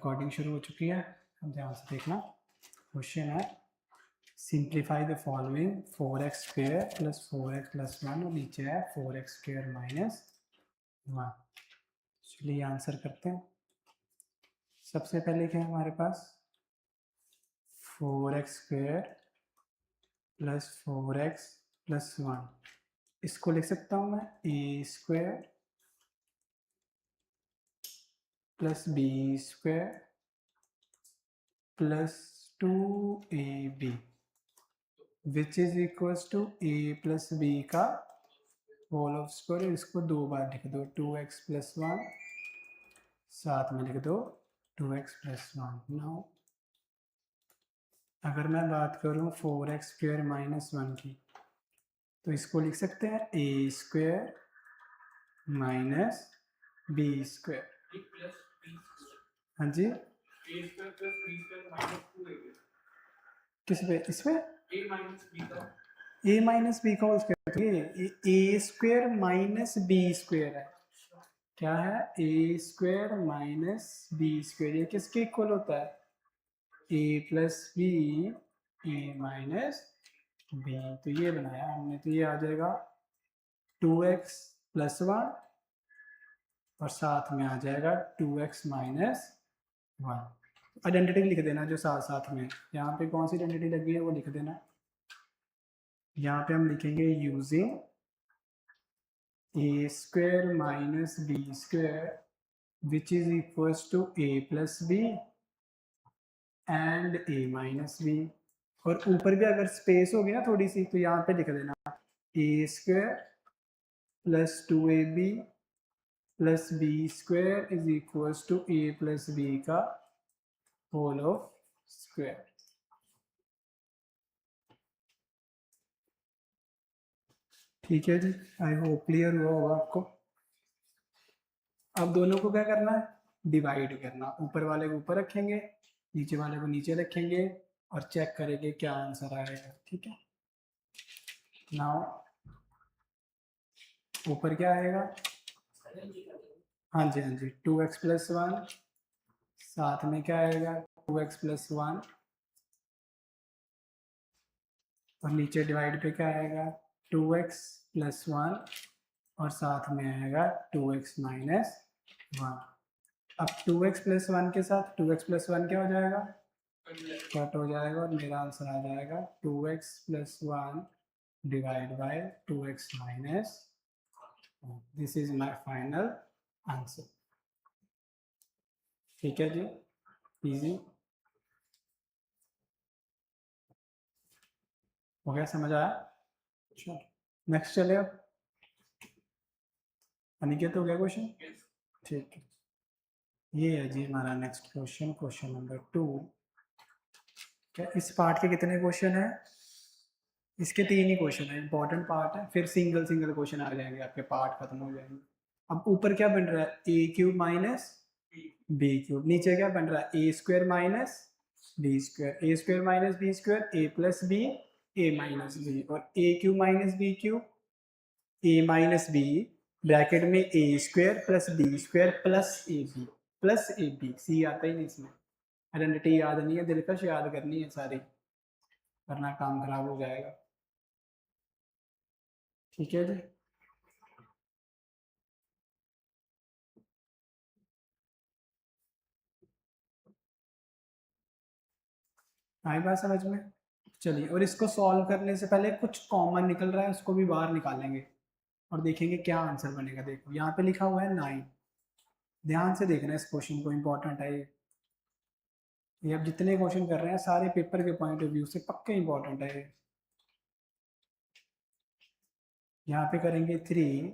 Recording शुरू हो चुकी है, ध्यान से देखना। क्वेश्चन है simplify the following 4x² + 4x + 1 और नीचे है 4x² - 1। चलिए आंसर करते हैं। सबसे पहले क्या है हमारे पास 4x² + 4x + 1। इसको लिख सकता हूँ मैं a² + b² + 2ab which is equal to a + b का होल ऑफ स्क्वायर। इसको दो बार लिख दो 2x + 1, साथ में लिख दो 2x + 1। नाउ अगर मैं बात करूं 4x² - 1 की, तो इसको लिख सकते हैं a² - b²। हाँ जी, किस पे? इसमें a - b का होल स्क्वायर, ये a² - b² है। क्या है? a² - b²। ये किसके इक्वल होता है? a + b a - b। तो ये बनाया हमने, तो ये आ जाएगा 2x + 1 और साथ में आ जाएगा 2x - 1। आइडेंटिटी लिख देना जो साथ साथ में, यहाँ पे कौन सी आइडेंटिटी लगी है वो लिख देना। यहाँ पे हम लिखेंगे using a² - b² which is equal to a + b and a - b। और ऊपर भी अगर स्पेस होगी ना थोड़ी सी, तो यहाँ पे लिख देना a² + 2ab + b² is equal to a + b का होल ऑफ स्क्वायर। ठीक है जी, आई होप क्लियर हुआ होगा आपको। अब दोनों को क्या करना है? डिवाइड करना। ऊपर वाले को ऊपर रखेंगे, नीचे वाले को नीचे रखेंगे और चेक करेंगे क्या आंसर आएगा। ठीक है, नाउ ऊपर क्या आएगा? हाँ जी, हाँ जी, 2x + 1, साथ में क्या आएगा 2x + 1 और नीचे डिवाइड पे क्या आएगा 2x + 1 और साथ में आएगा 2x - 1। अब 2x + 1 के साथ 2x + 1 क्या हो जाएगा? कट हो जाएगा और मेरा आंसर आ जाएगा 2x + 1 divide by 2x - 1। This is my final answer. ठीक है जी, इजी हो गया, समझ आया? चलो नेक्स्ट चले। अब अनिकेत हो गया क्वेश्चन? ठीक है, ये है जी हमारा नेक्स्ट क्वेश्चन, क्वेश्चन नंबर 2। क्या इस पार्ट के कितने क्वेश्चन है? इसके 3 ही क्वेश्चन है, इंपॉर्टेंट पार्ट है, फिर सिंगल सिंगल क्वेश्चन आ जाएंगे, आपके पार्ट खत्म हो जाएंगे। अब ऊपर क्या बन रहा है? a³ - b³। नीचे क्या बन रहा है? a² - b²। a² - b² a + b a - b और a³ - b³ a - b bracket में a² + b² + ab सी आता ही नहीं इसमें। आइडेंटिटी याद नहीं है, दिलकश याद करनी है सारी, वरना काम खराब हो जाएगा। ठीक है जी, आई बात समझ में? चलिए, और इसको सॉल्व करने से पहले कुछ कॉमन निकल रहा है उसको भी बाहर निकालेंगे और देखेंगे क्या आंसर बनेगा। देखो यहाँ पे लिखा हुआ है 9। ध्यान से देखना इस क्वेश्चन को, इंपॉर्टेंट है ये अब जितने क्वेश्चन कर रहे हैं सारे पेपर के पॉइंट ऑफ व्यू से पक्के इंपॉर्टेंट है ये। यहाँ पे करेंगे 3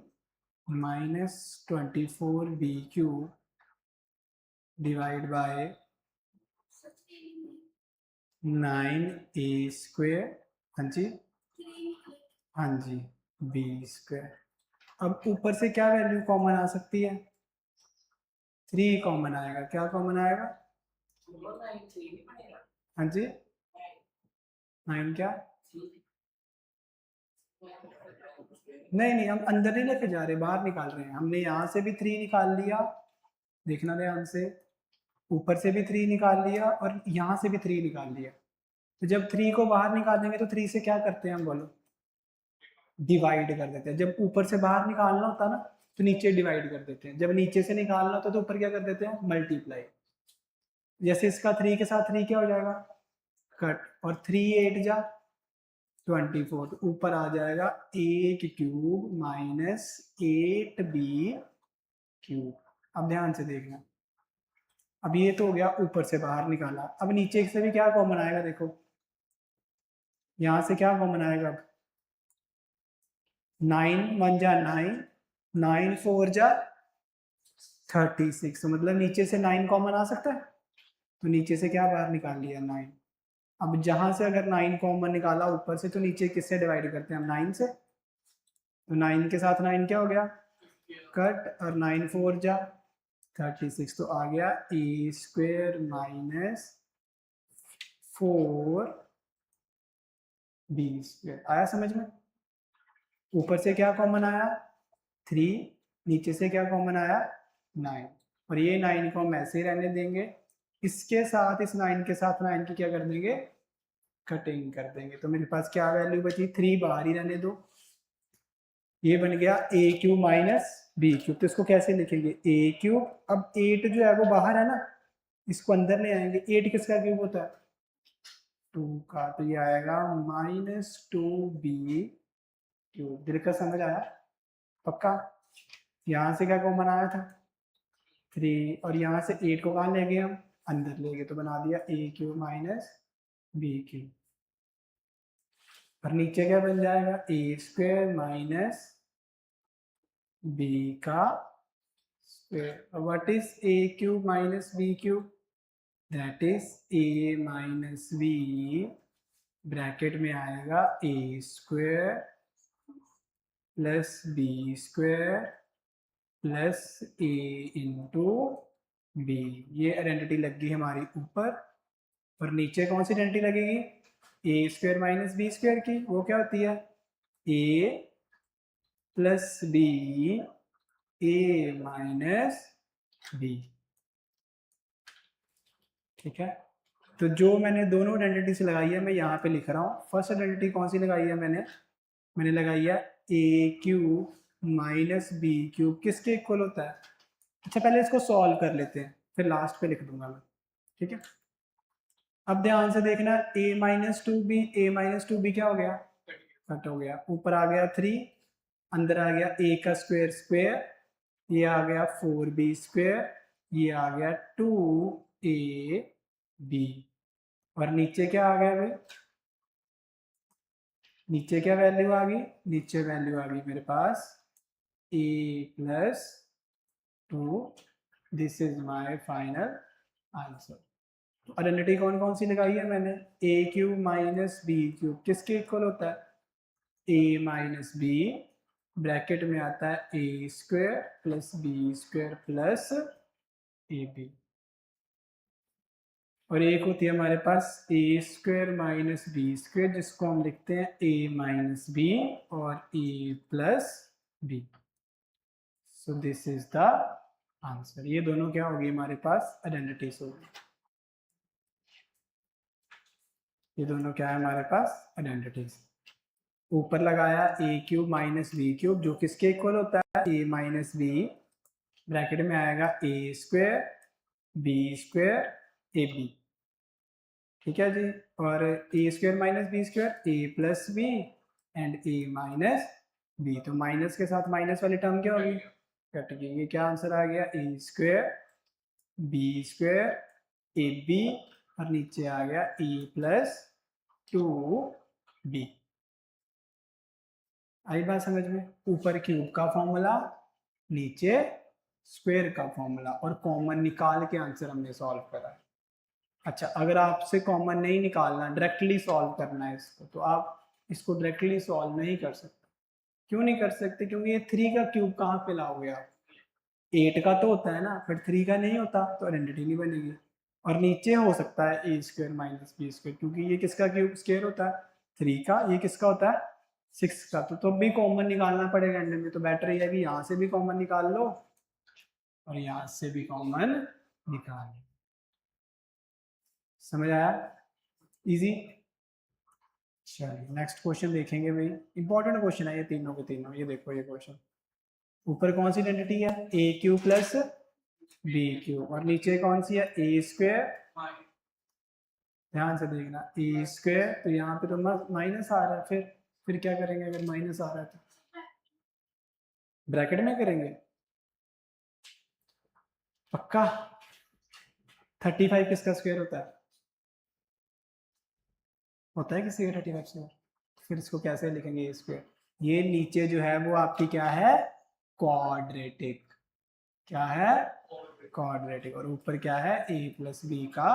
- 24b³ डिवाइड बाय 9a²। हाँ जी, हाँ जी, b²। अब ऊपर से क्या वैल्यू कॉमन आ सकती है? 3 कॉमन आएगा। क्या कॉमन आएगा? हाँ जी, 9 क्या? नहीं नहीं, हम अंदर नहीं लेके जा रहे, बाहर निकाल रहे हैं। हमने यहाँ से भी 3 निकाल लिया, देखना ध्यान से, ऊपर से भी 3 निकाल लिया और यहाँ से भी 3 निकाल लिया। तो जब 3 को बाहर निकालेंगे तो 3 से क्या करते हैं हम, बोलो? डिवाइड कर देते हैं। जब ऊपर से बाहर निकालना होता है ना तो नीचे डिवाइड कर देते हैं, जब नीचे से निकालना होता है तो ऊपर क्या कर देते हैं, मल्टीप्लाई। जैसे इसका 3 के साथ 3 क्या हो जाएगा, कट, और 3 8 जा 24, तो ऊपर आ जाएगा 8 क्यूब माइनस 8b क्यूब। अब ध्यान से देखना, अब ये तो हो गया ऊपर से बाहर निकाला, अब नीचे से भी क्या कॉमन आएगा, देखो यहां से क्या कॉमन आएगा, अब 9 1 जा 9, 9 4 जा 36, तो मतलब नीचे से 9 कॉमन आ सकता है, तो नीचे से क्या बाहर निकाल लिया, 9। अब जहां से अगर 9 कॉमन निकाला ऊपर से, तो नीचे किससे डिवाइड करते हैं हम, 9 से, तो 9 के साथ 9 क्या हो गया, कट, और 9 4 जा 36, तो आ गया ए स्क्वेयर माइनस 4 बी स्क्वेयर। आया समझ में? ऊपर से क्या कॉमन आया, 3, नीचे से क्या कॉमन आया, 9, और ये 9 को हम ऐसे ही रहने देंगे, इसके साथ इस 9 के साथ 9 की क्या कर देंगे, कटिंग कर देंगे। तो मेरे पास क्या वैल्यू बची, 3 बाहर ही रहने दो, ये बन गया ए क्यूब माइनस बी क्यूब। तो इसको कैसे लिखेंगे, ए क्यूब, अब 8 जो है वो बाहर है ना, इसको अंदर ले आएंगे, 8 किसका क्यूब होता है, 2 का, तो ये आएगा माइनस 2b क्यूब। दिलका समझ आया, पक्का? यहाँ से क्या कॉमन आया था, 3, और यहाँ से 8 को कहाँ ले गए हम, अंदर ले गए, तो बना दिया a cube minus b cube. और नीचे क्या बन जाएगा, ए स्क्वायर माइनस बी का square. What is a cube minus b cube, that is a minus b, bracket में आएगा a square plus b square plus a into b. ये identity लग गई हमारी ऊपर, और नीचे कौन सी आइडेंटिटी लगेगी, ए स्क्वायर माइनस बी स्क्वायर की, वो क्या होती है, a plus B A minus B. ठीक है, तो जो मैंने दोनों आइडेंटिटी से लगाई है मैं यहाँ पे लिख रहा हूँ। फर्स्ट आइडेंटिटी कौन सी लगाई है मैंने लगाई है ए क्यूब माइनस बी क्यूब, किसके इक्वल होता है। अच्छा पहले इसको सॉल्व कर लेते हैं, फिर लास्ट पे लिख दूंगा मैं, ठीक है। अब ध्यान से देखना, a माइनस टू बी क्या हो गया, कट हो गया, ऊपर आ गया 3, अंदर आ गया a का स्क्वायर स्क्वायर, ये आ गया 4b स्क्वायर, ये आ गया 2ab, और नीचे क्या आ गया भाई, नीचे क्या वैल्यू आ गई, नीचे वैल्यू आ गई मेरे पास a plus 2, this is my final answer. तो आइडेंटिटी कौन कौन सी लगाई है मैंने, a cube minus b cube किसके इक्वल होता है, ए माइनस बी, ब्रैकेट में आता है a square plus b square plus a b, और एक होती है हमारे पास a square minus b square, जिसको हम लिखते हैं ए माइनस बी और a plus b. So this is the answer. ये दोनों क्या होगी हमारे पास, आइडेंटिटीज होगी। ये दोनों क्या है हमारे पास, आइडेंटिटीज। ऊपर लगाया ए क्यूब माइनस बी क्यूब, जो किसके इक्वल होता है, ए माइनस बी, ब्रैकेट में आएगा a square b square a b, ठीक है जी। और a square minus b square a plus b and a minus b, तो माइनस के साथ माइनस वाली टर्म क्या होगी, कट गई। ये क्या आंसर आ गया, a square b square a b, और नीचे आ गया ए प्लस 2b। आई बात समझ में, ऊपर क्यूब का फॉर्मूला, नीचे स्क्वायर का फॉर्मूला, और कॉमन निकाल के आंसर हमने सॉल्व करा है। अच्छा अगर आपसे कॉमन नहीं निकालना, डायरेक्टली सॉल्व करना है इसको, तो आप इसको डायरेक्टली सॉल्व नहीं कर सकते। क्यों नहीं कर सकते, क्योंकि ये 3 का क्यूब कहाँ पे लाओगे आप, 8 का तो होता है ना, फिर 3 का नहीं होता, तो आइडेंटिटी नहीं बनेगी। और नीचे हो सकता है a square minus b square, क्योंकि ये किसका क्यूब स्क्वायर होता है, 3 का, ये किसका होता है 6 का, तो भी कॉमन निकालना पड़ेगा एंड में। तो बेटर ये है कि यहाँ से भी कॉमन निकाल लो और यहाँ से भी कॉमन निकाल लो। समझ आया? इजी। चलिए नेक्स्ट क्वेश्चन देखेंगे भाई, इंपॉर्टेंट क्वेश्चन है ये तीनों के तीनों। ये देखो ये क्वेश्चन, ऊपर कौन सी आइडेंटिटी है, ए क्यू प्लस बी क्यू, और नीचे कौन सी है, ए स्क्वेयर। ध्यान से देखना, ए स्क्वेयर, तो यहाँ पे तो माइनस आ रहा है, फिर क्या करेंगे अगर माइनस आ रहा है तो ब्रैकेट में करेंगे पक्का। 35 किसका स्क्वायर होता है किसी का 35 स्क्वायर? फिर इसको कैसे लिखेंगे ए स्क्वायर? ये नीचे जो है वो आपकी क्या है, क्वाड्रेटिक। क्या है, क्वाड्रेटिक। और ऊपर क्या है, ए प्लस बी का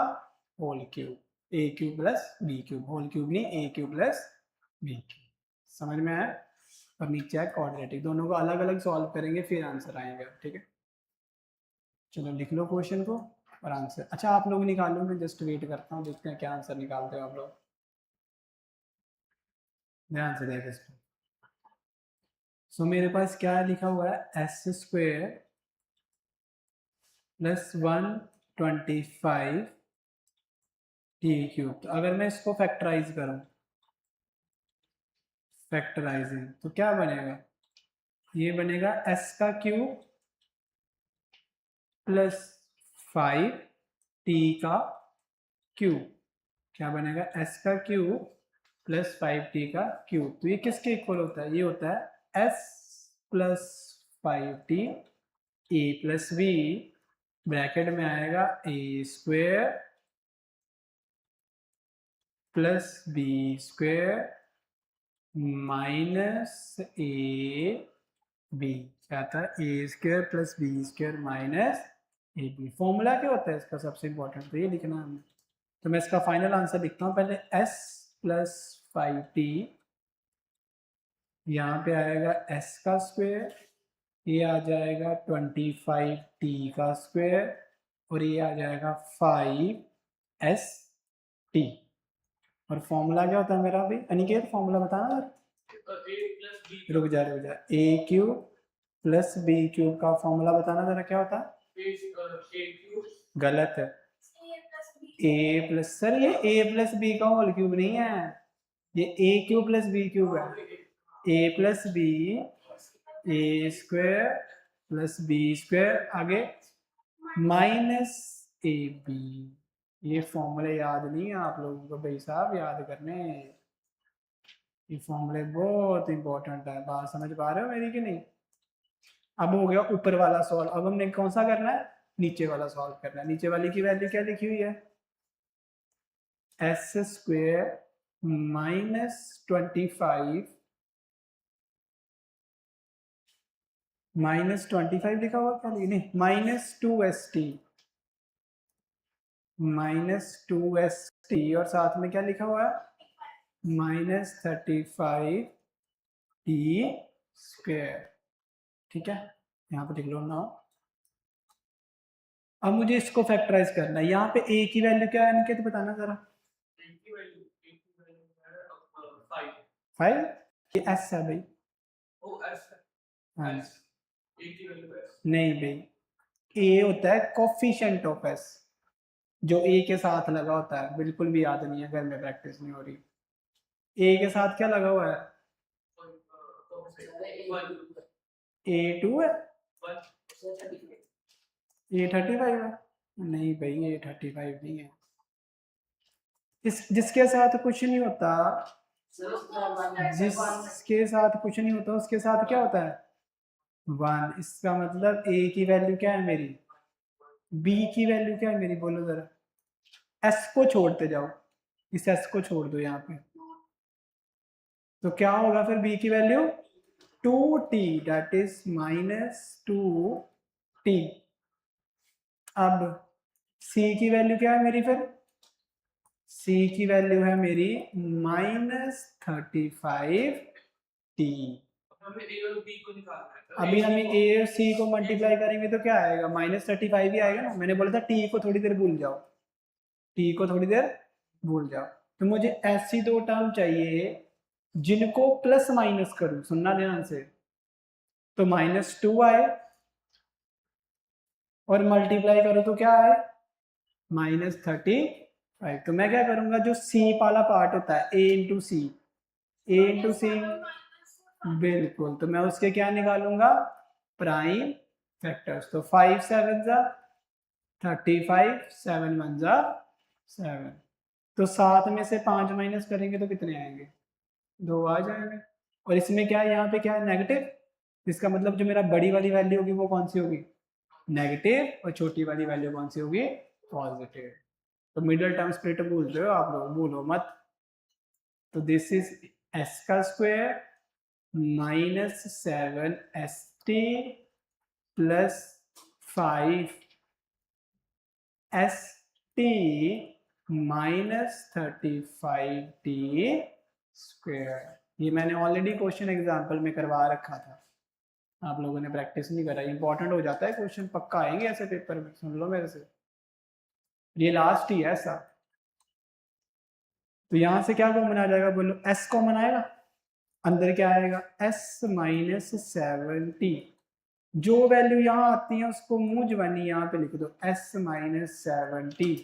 whole cube, a cube plus b cube, whole cube नहीं, a cube plus b cube. समझ में आया? और नीचे है क्वाड्रेटिक। दोनों को अलग अलग सॉल्व करेंगे फिर आंसर आएगा, ठीक है। चलो लिख लो क्वेश्चन को और आंसर। अच्छा आप लोग निकालो, मैं जस्ट वेट करता हूँ, देखते हैं क्या आंसर निकालते हो आप लोग। ध्यान से देख इसको। सो मेरे पास क्या लिखा हुआ है, S square plus 125 T cube. तो अगर मैं इसको फैक्टराइज करूं, फैक्टराइजिंग, तो क्या बनेगा, ये बनेगा एस का क्यूब प्लस 5 टी का क्यूब। क्या बनेगा, एस का क्यूब प्लस 5t का क्यूब। तो ये किसके इक्वल होता है, ये होता है s plus 5t a plus b, bracket में आएगा a square plus b square minus a b. क्या आता है, a square plus b square minus a b. Formula क्या होता है इसका, सबसे इंपॉर्टेंट तो ये लिखना है हमें। तो मैं इसका फाइनल आंसर लिखता हूँ पहले, s प्लस 5t, यहाँ पे आएगा s का स्क्वायर, ये आ जाएगा 25t का स्क्वायर, और ये आ जाएगा 5st। और फॉर्मूला क्या होता है मेरा अभी, अनिकेत फॉर्मूला बताना। रुक जा, ए क्यूब प्लस बी क्यूब का फॉर्मूला बताना जरा, क्या होता है? गलत है, ए प्लस, सर ये ए प्लस बी का होल क्यूब नहीं है, ये ए क्यूब प्लस बी क्यूब है। A plus B, A square plus b square, आगे माइनस ए बी। ये फॉर्मूले याद नहीं है आप लोगों को भाई साहब, याद करने। ये फॉर्मूले बहुत इंपॉर्टेंट है, बात समझ पा रहे हो मेरी कि नहीं? अब हो गया ऊपर वाला सॉल्व, अब हमने कौन सा करना है, नीचे वाला सॉल्व करना है। नीचे वाली की वैल्यू क्या लिखी हुई है, एस स्क्वेयर माइनस 25 माइनस 25 लिखा हुआ, क्या नहीं, माइनस 2st, माइनस 2st, और साथ में क्या लिखा हुआ है, माइनस 35t स्क्वेयर। ठीक है, यहाँ पे लिख लो ना। अब मुझे इसको फैक्टराइज करना है, यहाँ पे a की वैल्यू क्या है इनके, तो बताना जरा। 5, ये s है भाई। हाँ नहीं भाई, a होता है कोफिशिएंट ऑफ s, जो a के साथ लगा होता है। बिल्कुल भी याद नहीं है, घर में प्रैक्टिस नहीं हो रही। a के साथ क्या लगा हुआ है, a2 है, a35 है। नहीं भाई, a35 नहीं है। इस जिसके साथ कुछ नहीं होता, जिसके साथ कुछ नहीं होता उसके साथ क्या होता है, 1। इसका मतलब a की वैल्यू क्या है मेरी, b की वैल्यू क्या है मेरी, बोलो जरा। s को छोड़ते जाओ, इस s को छोड़ दो यहाँ पे, तो क्या होगा फिर b की value 2t, that is minus 2t। अब c की वैल्यू क्या है मेरी, फिर c की वैल्यू है मेरी माइनस 35t। अभी हमें a और c को मल्टीप्लाई करेंगे तो क्या आएगा, माइनस 35 ही आएगा ना। मैंने बोला था t को थोड़ी देर भूल जाओ, t को थोड़ी देर भूल जाओ। तो मुझे ऐसी दो टर्म चाहिए जिनको प्लस माइनस करूं, सुनना ध्यान से। तो -2 आए और मल्टीप्लाई करो तो क्या आए, -35। 5। तो मैं क्या करूंगा, जो सी वाला पार्ट होता है ए इंटू सी, बिल्कुल, तो मैं उसके क्या निकालूंगा, प्राइम फैक्टर्स। तो 5 7 जा 35, 7 1 जा 7। तो 7 में से 5 माइनस करेंगे तो कितने आएंगे, 2 आ जाएंगे। और इसमें क्या है, यहाँ पे क्या है, नेगेटिव। इसका मतलब जो मेरा बड़ी वाली वैल्यू होगी वो कौन सी होगी, नेगेटिव, और छोटी वाली वैल्यू कौन सी होगी, पॉजिटिव। तो मिडिल टर्म स्प्लिट भूलते हो आप लोग, भूलो मत। तो दिस इज एस का square minus 7 S T plus 5 S T minus 35 T square. ये मैंने ऑलरेडी क्वेश्चन एग्जाम्पल में करवा रखा था, आप लोगों ने प्रैक्टिस नहीं करा। इंपॉर्टेंट हो जाता है क्वेश्चन, पक्का आएंगे ऐसे पेपर में, सुन लो मेरे से, ये लास्ट ही है ऐसा। तो यहां से क्या कॉमन आ जाएगा, बोलो, एस कॉमन आएगा, अंदर क्या आएगा, एस माइनस 7t। जो वैल्यू यहाँ आती है उसको मुंह जवानी यहाँ पे लिख दो, एस माइनस 7t।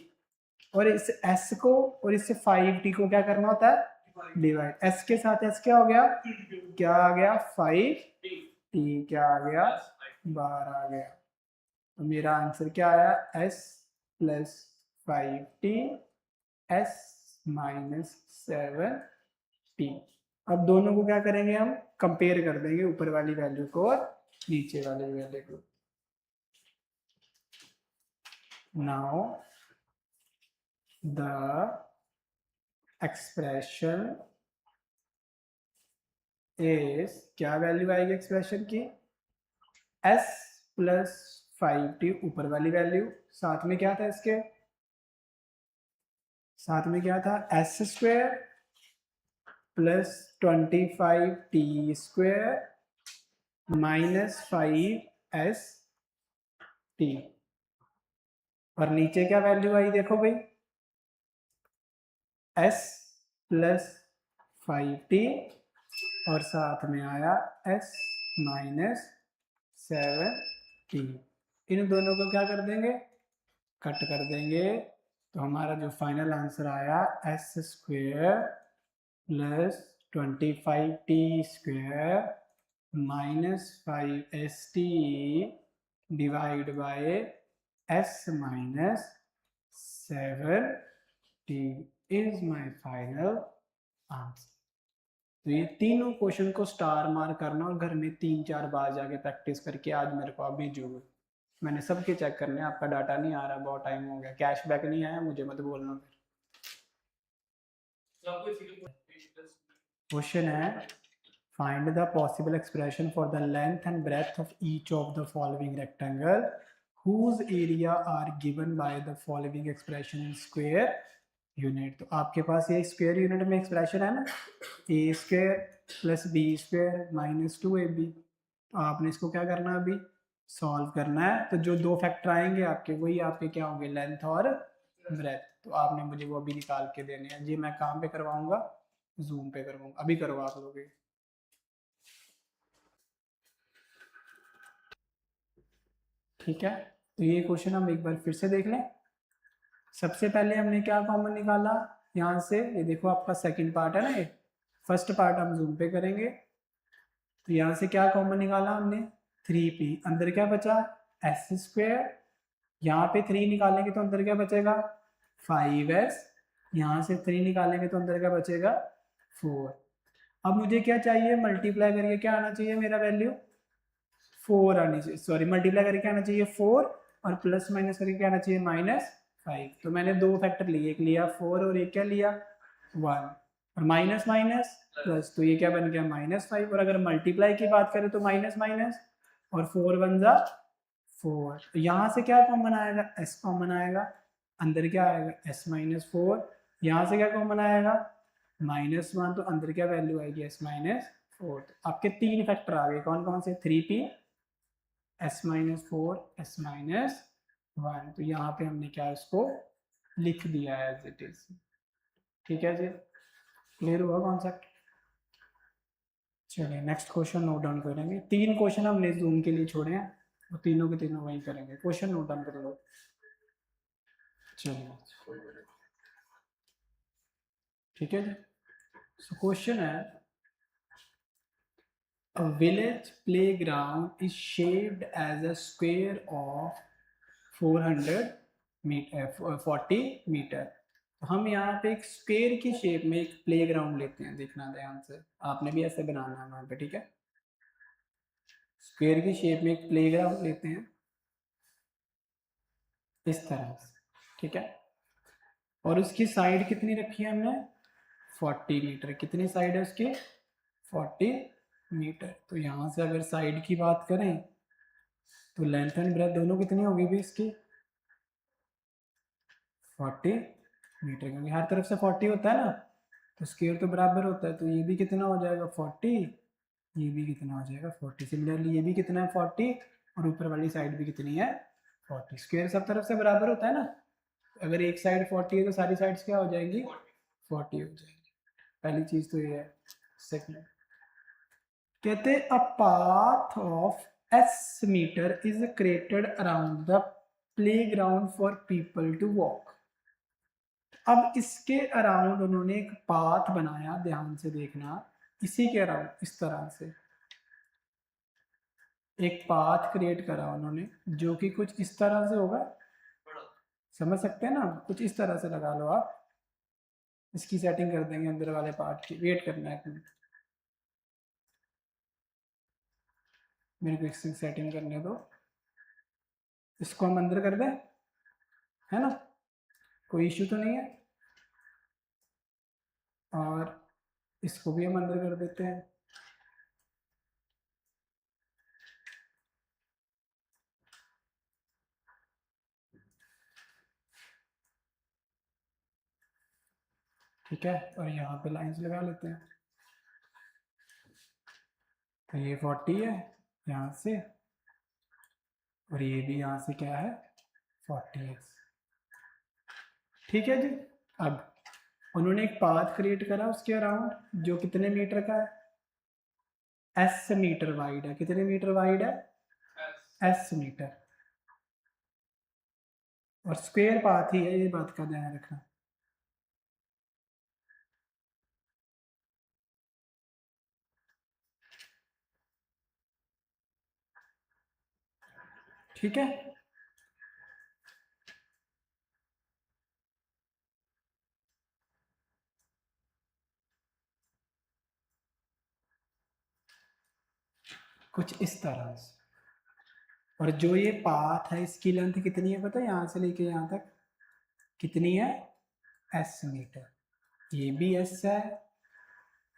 और इस एस को और इससे 5t को क्या करना होता है, डिवाइड। एस के साथ एस क्या हो गया, क्या आ गया, 5t, क्या आ गया, 12 आ गया। तो मेरा आंसर क्या आया, S plus 5t S minus 7t। अब दोनों को क्या करेंगे, हम कंपेयर कर देंगे, ऊपर वाली वैल्यू को और नीचे वाली वैल्यू को। नाउ द एक्सप्रेशन इज, क्या वैल्यू आएगी एक्सप्रेशन की, s प्लस 5t ऊपर वाली वैल्यू, साथ में क्या था इसके, साथ में क्या था, S square plus 25t square minus 5st। और नीचे क्या वैल्यू आई देखो भाई, s प्लस 5t और साथ में आया s माइनस 7t। इन दोनों को क्या कर देंगे, कट कर देंगे। तो हमारा जो फाइनल आंसर आया, S square plus 25t square minus 5st divide by s minus 7t is my final answer. तो ये तीनों क्वेश्चन को स्टार मार्क करना और घर में 3-4 बार जाके प्रैक्टिस करके आज मेरे को आप भेजोगे। मैंने सबके चेक करने, आपका डाटा नहीं आ रहा, बहुत टाइम हो गया, कैशबैक नहीं आया, मुझे मत बोलना फिर। क्वेश्चन है, find the possible expression for the length and breadth of each of the following rectangle whose area are given by the following expression in square unit. तो आपके पास ये स्क्वायर यूनिट में एक्सप्रेशन है ना, a square plus b square minus 2ab। तो आपने इसको क्या करना है, अभी सॉल्व करना है। तो जो दो फैक्टर आएंगे आपके, वही आपके क्या होंगे, लेंथ और ब्रेथ। तो आपने मुझे वो अभी निकाल के देने हैं जी। मैं काम पे करवाऊंगा, जूम पे करवाऊंगा, अभी करो आप लोग। ठीक है, तो ये क्वेश्चन हम एक बार फिर से देख लें। सबसे पहले हमने क्या कॉमन निकाला यहाँ से, ये देखो आपका सेकंड पार्ट है ना, ये फर्स्ट पार्ट हम जूम पे करेंगे। तो यहाँ से क्या कॉमन निकाला हमने, 3p, अंदर क्या बचा, एस स्क्वायर। यहाँ पे 3 निकालेंगे तो अंदर क्या बचेगा, 5s। यहाँ से 3 निकालेंगे तो अंदर क्या बचेगा, 4। अब मुझे क्या चाहिए, मल्टीप्लाई करके क्या आना चाहिए, मेरा वैल्यू 4 आनी चाहिए, सॉरी मल्टीप्लाई करके आना चाहिए 4 और प्लस माइनस करके क्या आना चाहिए, -5। तो मैंने दो फैक्टर लिए, एक लिया 4 और एक क्या लिया 1, और माइनस माइनस प्लस, तो ये क्या बन गया -5। और अगर मल्टीप्लाई की बात करें तो माइनस माइनस और 4 बन जा 4। तो यहाँ से क्या कॉमन आएगा, s कॉमन आएगा, अंदर क्या आएगा, s माइनस 4। यहाँ से क्या कॉमन आएगा, -1, तो अंदर क्या वैल्यू आएगी, s माइनस 4। तो आपके 3 फैक्टर आ गए, कौन कौन से, 3p, s minus 4, s minus 1। तो यहाँ पे हमने क्या इसको लिख दिया है एज इट इज। ठीक है जी, क्लियर हुआ कॉन्सेप्ट। चलिए नेक्स्ट क्वेश्चन नोट डाउन करेंगे। 3 क्वेश्चन हमने जूम के लिए छोड़े हैं, वो तीनों के तीनों वही करेंगे। क्वेश्चन नोट डाउन कर लो। चलिए ठीक है जी। सो क्वेश्चन है, a village playground is shaped as a square of 400 metre 40 metre. हम यहाँ पे एक स्क्वायर की शेप में एक प्लेग्राउंड लेते हैं, देखना ध्यान से, आपने भी ऐसे बनाना है वहाँ पे, ठीक है। स्क्वायर की शेप में एक प्लेग्राउंड लेते हैं इस तरह से, ठीक है। और उसकी साइड कितनी रखी है हमने, 40 मीटर। कितनी साइड है उसकी, 40 मीटर। तो यहाँ से अगर साइड की बात करें तो लेंथ एंड ब्रेथ दोनों कितनी होगी भी इसकी, 40 मीटर, क्योंकि हर तरफ से 40 होता है ना, तो स्क्वायर तो बराबर होता है। तो ये भी कितना हो जाएगा 40, ये भी कितना हो जाएगा 40। सिमिलरली ये भी कितना है 40, और ऊपर वाली साइड भी कितनी है 40। स्क्वायर सब तरफ से बराबर होता है ना, अगर एक साइड 40 है तो सारी साइड्स क्या हो जाएंगी, 40 हो जाएगी। पहली चीज तो ये है। सेकंड कहते a path of S metre is created around the playground for people to walk. अब इसके अराउंड उन्होंने एक पाथ बनाया, ध्यान से देखना, इसी के अराउंड इस तरह से एक पाथ क्रिएट करा उन्होंने, जो कि कुछ इस तरह से होगा, समझ सकते हैं ना, कुछ इस तरह से लगा लो आप। इसकी सेटिंग कर देंगे अंदर वाले पार्ट की, वेट करना है एक मिनट, मेरे को इसकी सेटिंग करने दो। इसको हम अंदर कर दें, है ना, कोई इश्यू तो नहीं है। और इसको भी हम अंदर कर देते हैं। ठीक है, और यहाँ पे लाइंस लगा लेते हैं। तो ये 40 है यहाँ से, और ये भी यहाँ से क्या है 40 है। ठीक है जी। अब उन्होंने एक पाथ क्रिएट करा उसके अराउंड, जो कितने मीटर का है, एस मीटर वाइड है। कितने मीटर वाइड है, एस मीटर, और स्क्वायर पाथ ही है, ये बात का ध्यान रखना। ठीक है, कुछ इस तरह से। और जो ये पाथ है इसकी लेंथ कितनी है पता है, यहाँ से लेके यहाँ तक कितनी है, एस मीटर। ये भी एस है,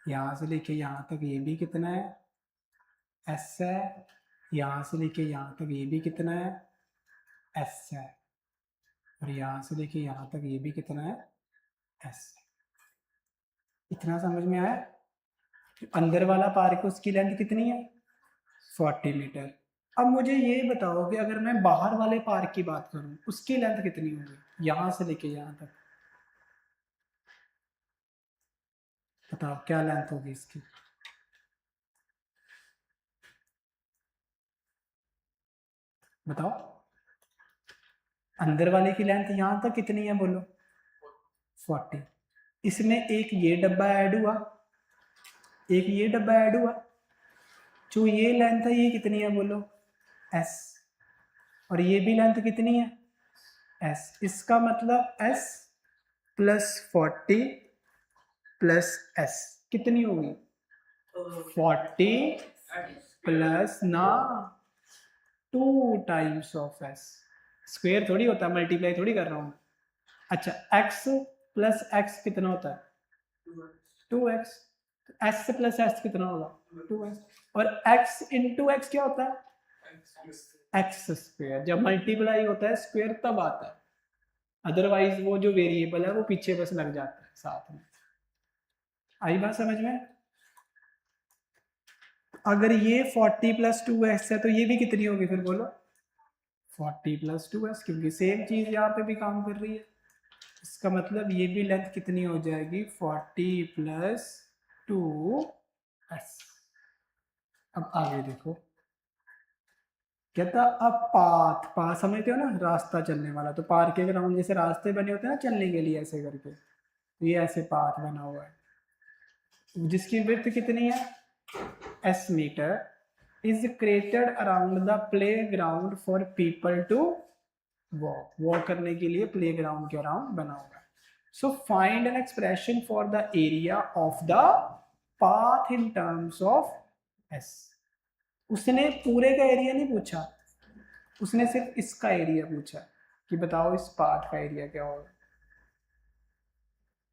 यहाँ से लेके यहाँ तक ये भी कितना है, एस है। यहाँ से लेके यहाँ तक ये भी कितना है, एस है। और यहाँ से लेके यहाँ तक ये भी कितना है, एस। इतना समझ में आया। अंदर वाला पार्क उसकी लेंथ कितनी है, 40 मीटर। अब मुझे ये बताओ कि अगर मैं बाहर वाले पार्क की बात करूं, उसकी लेंथ कितनी होगी, यहां से लेके यहां तक, बताओ क्या लेंथ होगी इसकी। बताओ, अंदर वाले की लेंथ यहां तक कितनी है बोलो, 40। इसमें एक ये डब्बा ऐड हुआ, एक ये डब्बा ऐड हुआ, जो ये लेंथ है ये कितनी है बोलो, एस। और ये भी लेंथ कितनी है, एस। इसका मतलब एस प्लस 40 प्लस एस कितनी होगी, 40 प्लस ना 2 टाइम्स ऑफ एस। स्क्वायर थोड़ी होता है, मल्टीप्लाई थोड़ी कर रहा हूँ। अच्छा, एक्स प्लस एक्स कितना होता है, 2x। एस प्लस एस कितना होगा, 2x। और x इंटू एक्स क्या होता है, एक्स स्क्वायर। जब मल्टीप्लाई होता है स्क्वायर तब आता है, अदरवाइज वो जो वेरिएबल है वो पीछे बस लग जाता है साथ में। आई बात समझ में। अगर ये 40 प्लस 2x है तो ये भी कितनी होगी फिर बोलो, 40 प्लस 2x, क्योंकि सेम चीज यहाँ पे भी काम कर रही है। इसका मतलब ये भी लेंथ कितनी हो जाएगी, 40 प्लस 2x। अब आगे देखो, कहता अब पाथ, पाथ समझते हो ना, रास्ता चलने वाला। तो पार्क के ग्राउंड जैसे रास्ते बने होते हैं ना चलने के लिए, ऐसे करके तो ये ऐसे पाथ बना हुआ है जिसकी विड्थ कितनी है s metre, is created around the playground for people to walk करने के लिए प्ले ग्राउंड के अराउंड बना हुआ है। So find an expression for the area of the path in terms of s। उसने पूरे का एरिया नहीं पूछा, उसने सिर्फ इसका एरिया पूछा कि बताओ इस पार्ट का एरिया क्या होगा।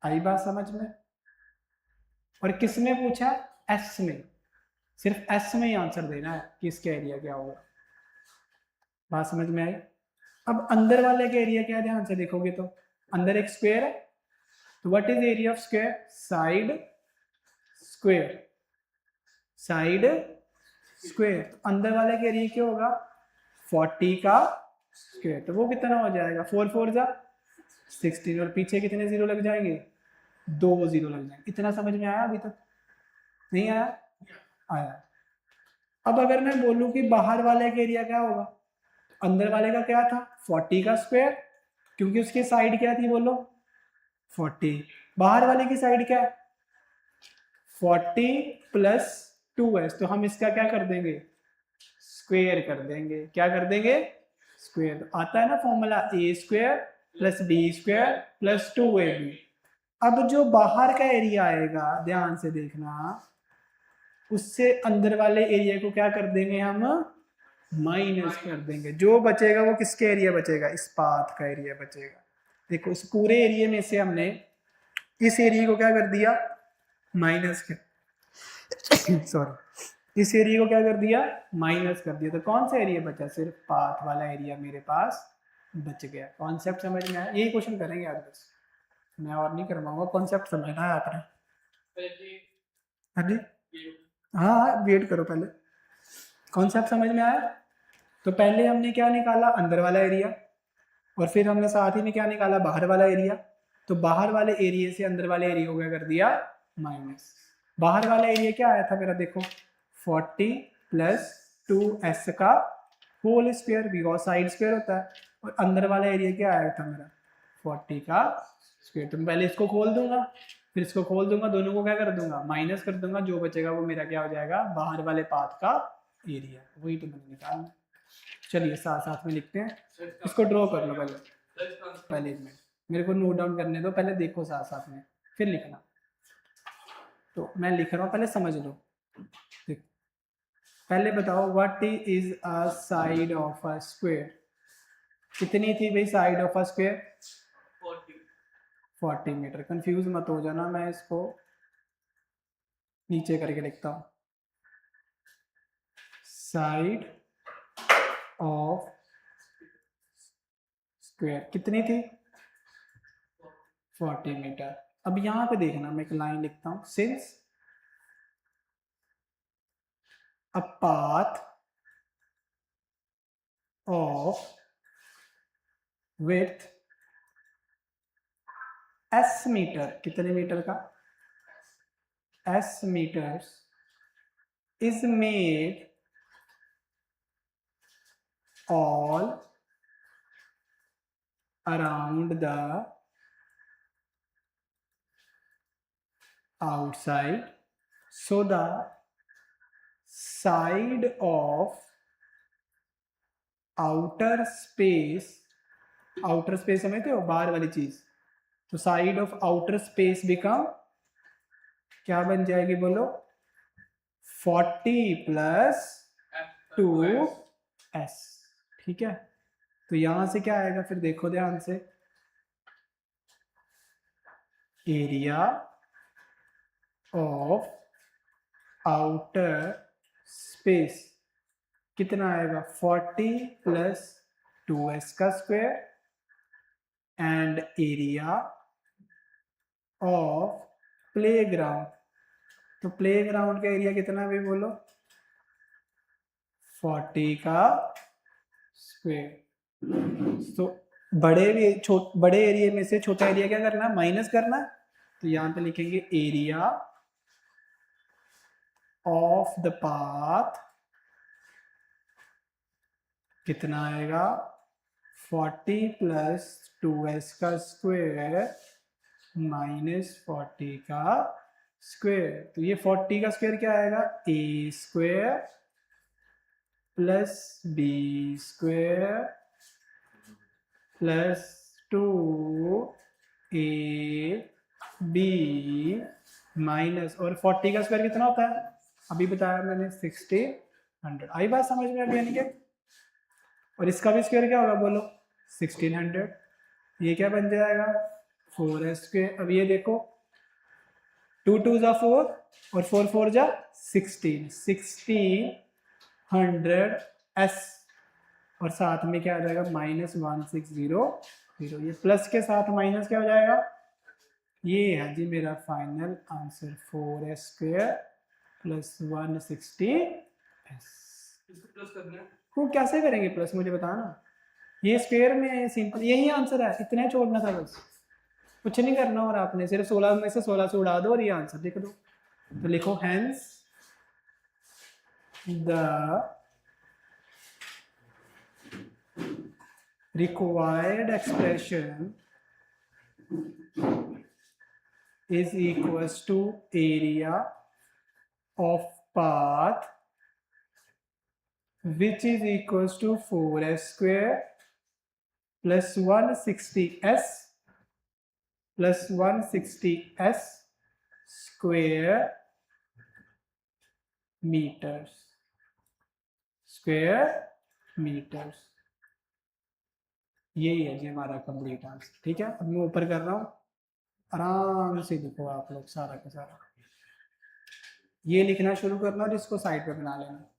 आई बात समझ में? और किस में पूछा? एस में, सिर्फ एस में ही आंसर देना है कि इसका एरिया क्या होगा। बात समझ में आई? अब अंदर वाले का एरिया क्या है, ध्यान से देखोगे तो अंदर एक स्क्वायर है, तो what is area of square? Side square, side square. तो अंदर वाले का एरिया क्या होगा? 40 का स्क्वायर। तो वो कितना हो जाएगा? 4 4 जा 16, और पीछे कितने जीरो लग जाएंगे? 2 जीरो लग जाएंगे। इतना समझ में आया? अभी तक नहीं आया? आया। अब अगर मैं बोलूं कि बाहर वाले का एरिया क्या होगा, अंदर वाले का क्या था? 40 का स्क्वायर, क्योंकि उसकी साइड क्या थी बोलो? 40। बाहर वाले की साइड क्या है? 40 प्लस 2s। तो हम इसका क्या कर देंगे? स्क्वायर कर देंगे। क्या कर देंगे? स्क्वायर। आता है ना formula, a square plus b square plus 2ab। अब जो बाहर का एरिया आएगा, ध्यान से देखना, उससे अंदर वाले एरिया को क्या कर देंगे हम? माइनस कर देंगे। जो बचेगा वो किसके एरिया बचेगा? इस पाथ का एरिया बचेगा। देखो इस पूरे एरिया में से हमने इस एरिया को क्या कर दिया? माइनस कर सॉरी, इस एरिया को क्या कर दिया? माइनस कर दिया। तो कौन सा एरिया बचा? सिर्फ पाथ वाला एरिया मेरे पास बच गया। कॉन्सेप्ट समझ में आया? यही क्वेश्चन करेंगे आज बस, मैं और नहीं करवाऊंगा। कॉन्सेप्ट समझना है आपने। हाँ जी, हाँ वेट करो पहले। कॉन्सेप्ट समझ में आया? तो पहले हमने क्या निकाला? अंदर वाला एरिया, और फिर हमने साथ ही में क्या निकाला? बाहर वाला एरिया। तो बाहर वाले एरिया से अंदर वाले एरिया को क्या कर दिया? माइनस। बाहर वाला एरिया क्या आया था मेरा? देखो 40 प्लस 2s का whole square, because side square होता है। और अंदर वाला एरिया क्या आया था मेरा? 40 का स्क्वायर। तो मैं पहले इसको खोल दूंगा, फिर इसको खोल दूंगा, दोनों को क्या कर दूंगा? माइनस कर दूंगा। जो बचेगा वो मेरा क्या हो जाएगा? बाहर वाले पाथ का एरिया। वही तो मैंने निकालना। चलिए साथ साथ में लिखते हैं। इसको ड्रॉ कर लो पहले एक मिनट, मेरे को नोट डाउन करने दो पहले, देखो साथ साथ में फिर लिखना। तो मैं लिख रहा हूँ, पहले समझ लो। देखो पहले बताओ, what is a side of a square? कितनी थी भाई side of a square? 40 metre. Confuse मत हो जाना, मैं इसको नीचे करके लिखता हूँ। साइड ऑफ स्क्वायर कितनी थी? 40 मीटर। अब यहाँ पे देखना, मैं एक लाइन लिखता हूँ। Since a path of width s metre, कितने मीटर का? s meters is made all around the outside, so the side of outer space, outer space समझते हो? बाहर वाली चीज। तो side of outer space become क्या बन जाएगी बोलो? 40 प्लस 2s। ठीक है, तो यहां से क्या आएगा फिर? देखो ध्यान से, एरिया ऑफ आउटर स्पेस कितना आएगा? 40 प्लस 2s का square, and area of play ground. तो प्ले ग्राउंड का एरिया कितना भी बोलो? 40 का स्क्वायर। तो बड़े एरिया में से छोटा एरिया क्या करना? माइनस करना। तो यहां पे लिखेंगे एरिया ऑफ द पाथ कितना आएगा? 40 प्लस 2s का स्क्वायर -40 का स्क्वायर। तो ये 40 का स्क्वायर क्या आएगा, a square plus b square plus 2 a b minus, और 40 का स्क्वायर कितना होता है, अभी बताया मैंने 1600। आई बात समझ में अभी, यानी कि और इसका भी स्क्वायर क्या होगा बोलो, 1600। ये क्या बन जाएगा, 4 स्क्वायर। अब ये देखो 2 2 जा 4 और 4 4 जा 16, 1600 s, और साथ में क्या आ जाएगा -1600। ये प्लस के साथ माइनस क्या हो जाएगा, ये है जी मेरा final answer, 4 square plus 160 s। इसको प्लस करना है, वो कैसे करेंगे प्लस, मुझे बताना। ये स्क्वायर में है, सिंपल यही आंसर है, इतना छोड़ना था बस, कुछ नहीं करना। और आपने सिर्फ 16 में से 16 से उड़ा दो और ये आंसर लिख दो। तो लिखो hence the required expression is equals to area of path which is equals to 4 square plus 160s plus 160s square meters, square meters। यही है जी हमारा कंप्लीट आंसर। ठीक है, अब मैं ऊपर कर रहा हूँ, आराम से लिखो आप लोग सारा का सारा। ये लिखना शुरू करना और इसको साइड पे बना लेना।